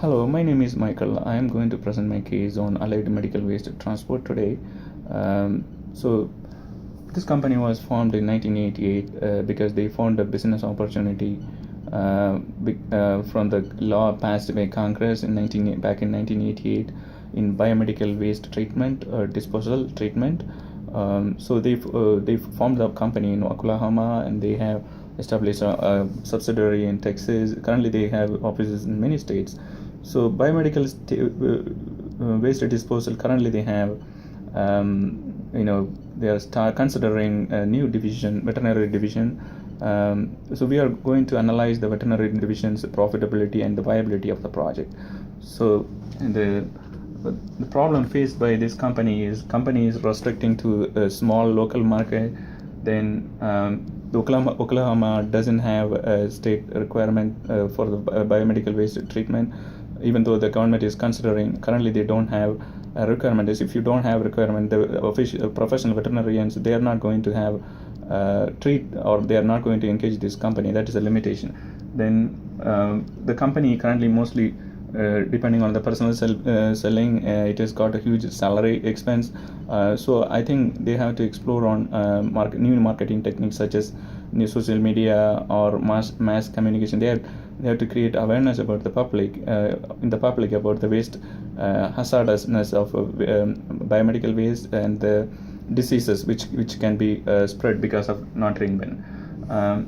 Hello, my name is Michael. I am going to present my case on allied medical waste transport today. So, this company was formed in 1988 because they found a business opportunity from the law passed by Congress back in 1988 in biomedical waste treatment or disposal treatment. So they formed a company in Oklahoma, and they have established a subsidiary in Texas. Currently, they have offices in many states. So biomedical waste disposal, currently they have, they are considering a new division, veterinary division. So we are going to analyze the veterinary division's profitability and the viability of the project. So the problem faced by this company is restricting to a small local market. Then Oklahoma doesn't have a state requirement for the biomedical waste treatment, even though the government is considering. Currently they don't have a requirement. Is if you don't have requirement, the official professional veterinarians, they are not going to have treat, or they are not going to engage this company. That is a limitation. Then the company currently mostly depending on the personal selling, it has got a huge salary expense. So I think they have to explore on new marketing techniques such as new social media or mass communication. They have to create awareness about the public about the waste hazardousness of biomedical waste and the diseases which can be spread because of non-treatment.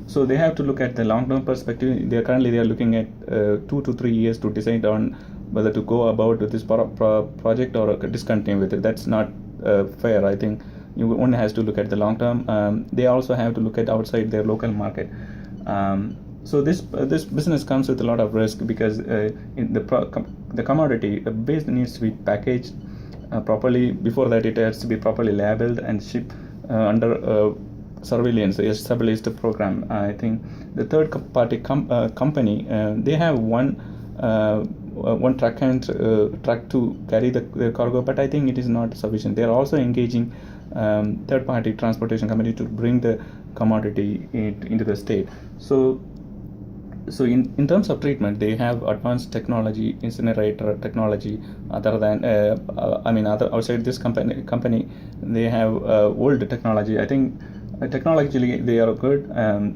So they have to look at the long-term perspective. They are looking at 2 to 3 years to decide on whether to go about with this project or discontinue with it. That's not fair. I think you only has to look at the long term. They also have to look at outside their local market. So this business comes with a lot of risk because in the commodity waste needs to be packaged properly. Before that, it has to be properly labeled and shipped under surveillance established program. I think the third party company, they have one truck to carry the cargo, but I think it is not sufficient. They are also engaging third party transportation company to bring the commodity into the state. So in terms of treatment, they have advanced technology, incinerator technology. Other than outside this company, they have old technology. I think technologically they are good.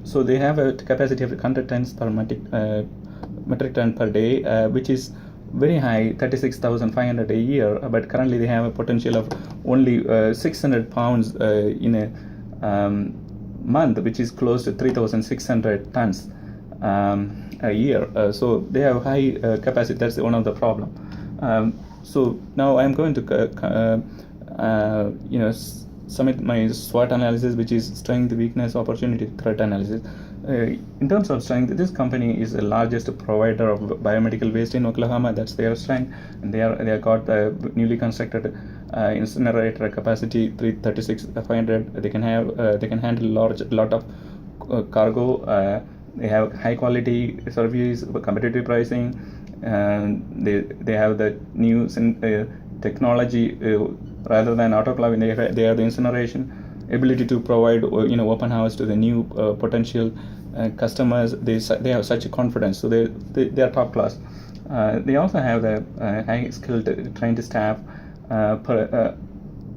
So they have a capacity of 100 tons per metric ton per day, which is very high, 36,500 a year. But currently they have a potential of only 600 pounds in a month, which is close to 3,600 tons a year. So they have high capacity. That's one of the problem. So now I'm going to submit my SWOT analysis, which is strength, weakness, opportunity, threat analysis. In terms of strength, this company is the largest provider of biomedical waste in Oklahoma. That's their strength, and they got the newly constructed incinerator capacity 336,500. They can handle lot of cargo. They have high quality service, competitive pricing, and they have the new technology rather than autoclaving. They have the incineration ability to provide open house to the new potential customers. They have such a confidence, so they are top class. They also have the high skilled trained staff.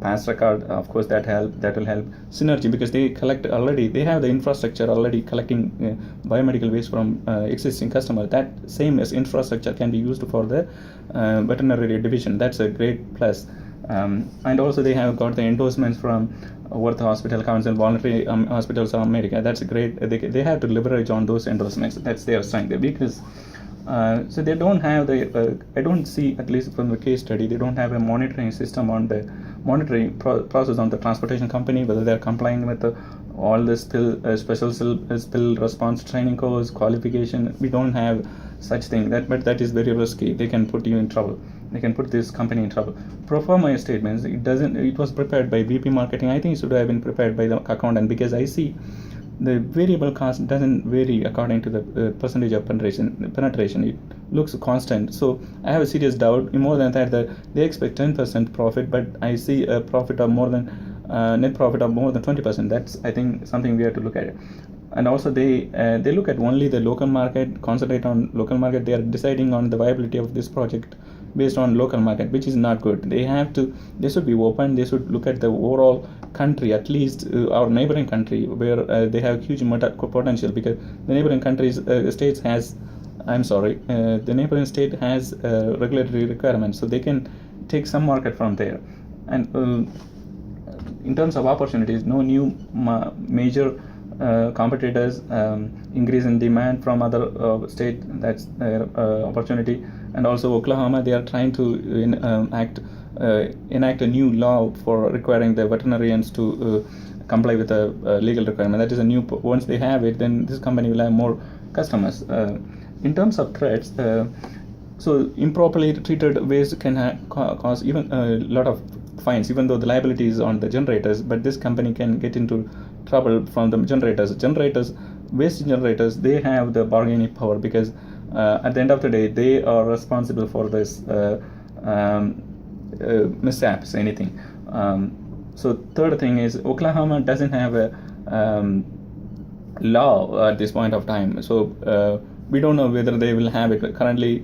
Pass record, of course, that will help synergy, because they have the infrastructure already collecting biomedical waste from existing customers. That same as infrastructure can be used for the veterinary division. That's a great plus. And also they have got the endorsements from Worth Hospital Council, Voluntary Hospitals of America. That's great. They have to leverage on those endorsements. That's their strength. Because so they don't have I don't see, at least from the case study, they don't have a monitoring system on the monitoring process on the transportation company, whether they're complying with all the special spill response training course qualification. We don't have such thing. But that is very risky. They can put you in trouble. They can put this company in trouble. Pro forma statements, it was prepared by VP marketing. I think it should have been prepared by the accountant, because I see the variable cost doesn't vary according to the percentage of penetration. It looks constant. So I have a serious doubt. More than that, they expect 10% profit, but I see a profit of more than net profit of more than 20%. That's, I think, something we have to look at it. and also they look at only the local market, concentrate on local market. They are deciding on the viability of this project based on local market, which is not good. They should be open. They should look at the overall country, at least our neighboring country, where they have huge potential, because the neighboring countries states has the neighboring state has regulatory requirements, so they can take some market from there. And in terms of opportunities, no new major competitors, increase in demand from other state, that's their opportunity. And also Oklahoma, they are trying to enact a new law for requiring the veterinarians to comply with a legal requirement. That is a new, once they have it, then this company will have more customers. In terms of threats, so improperly treated waste can cause even a lot of fines, even though the liability is on the generators, but this company can get into trouble from the generators. Waste generators, they have the bargaining power, because at the end of the day, they are responsible for this mishaps, anything. So third thing is, Oklahoma doesn't have a law at this point of time, so we don't know whether they will have it. Currently,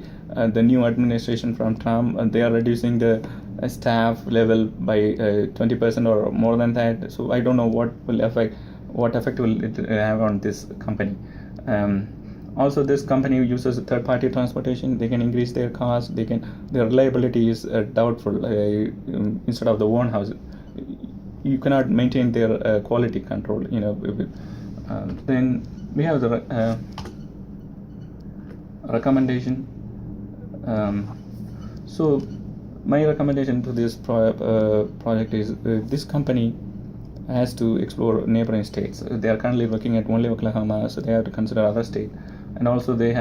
the new administration from Trump, they are reducing the staff level by 20% or more than that. So I don't know what effect will it have on this company. Also, this company uses third-party transportation. They can increase their cost. Their reliability is doubtful. Instead of the own house, you cannot maintain their quality control. Then we have the recommendation. So my recommendation to this project is this company has to explore neighboring states. They are currently looking at only Oklahoma, so they have to consider other states. And also they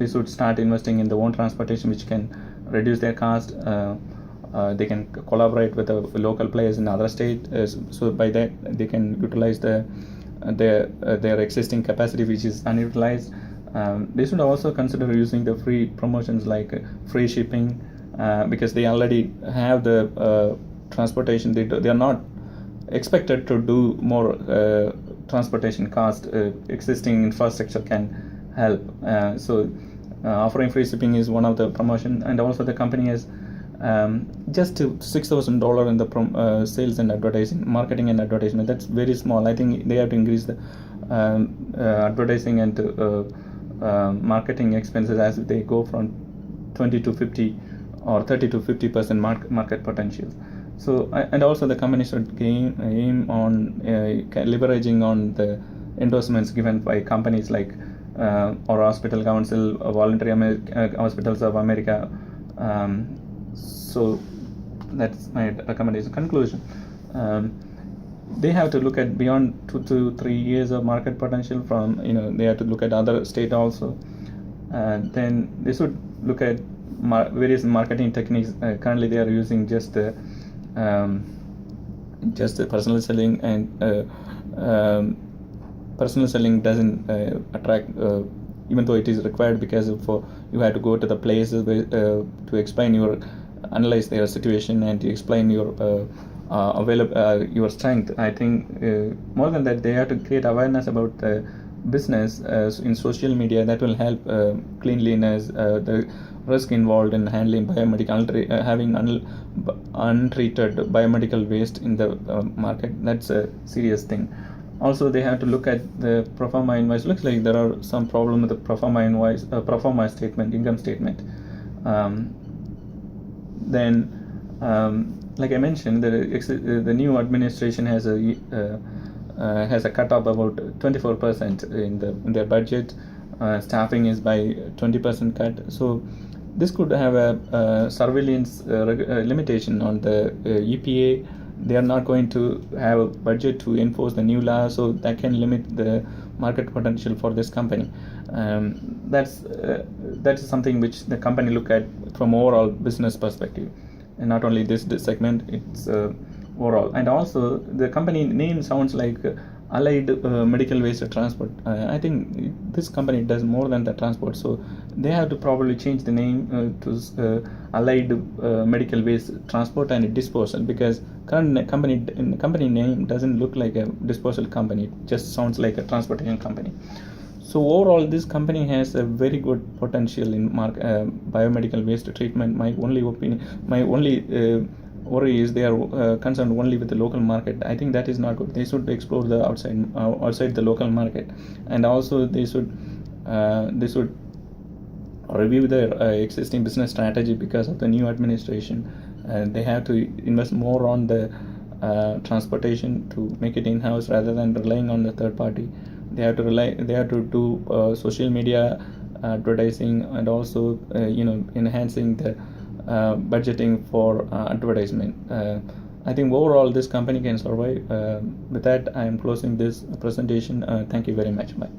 should start investing in their own transportation, which can reduce their cost. They can collaborate with the local players in other states, so by that they can utilize their existing capacity, which is unutilized. They should also consider using the free promotions like free shipping, because they already have the transportation. They are not expected to do more transportation cost. Existing infrastructure can help. So offering free shipping is one of the promotion. And also the company has just $6,000 in the sales and marketing and advertisement. That's very small. I think they have to increase the advertising and marketing expenses as they go from 20 to 50 or 30 to 50% market potential. So and also the company should aim on leveraging on the endorsements given by companies like our Hospital Council, Voluntary Hospitals of America. So that's my recommendation. Conclusion. They have to look at beyond 2 to 3 years of market potential. They have to look at other state also. Then they should look at various marketing techniques. Currently they are using just the personal selling, and personal selling doesn't attract, even though it is required, because you have to go to the places to explain analyze their situation and to explain your strength. I think more than that, they have to create awareness about the business in social media. That will help cleanliness, the risk involved in handling having untreated biomedical waste in the market. That's a serious thing. Also, they have to look at the pro forma invoice. Looks like there are some problem with the pro forma invoice, pro forma statement, income statement. Then, like I mentioned, the new administration has a cut of about 24% in their budget. Staffing is by 20% cut. So this could have a surveillance limitation on the EPA. They are not going to have a budget to enforce the new law, so that can limit the market potential for this company. That's something which the company look at from overall business perspective, and not only this segment. It's overall. And also the company name sounds like allied medical waste transport. I think this company does more than the transport, so they have to probably change the name to allied medical waste transport and disposal, because current company name doesn't look like a disposal company, it just sounds like a transportation company. So overall, this company has a very good potential in biomedical waste treatment. My only worry is they are concerned only with the local market. I think that is not good. They should explore the outside the local market, and also they should review their existing business strategy because of the new administration. They have to invest more on the transportation to make it in-house rather than relying on the third party. They have to do social media advertising, and also enhancing the budgeting for advertisement. I think overall this company can survive. With that, I am closing this presentation. Thank you very much. Bye.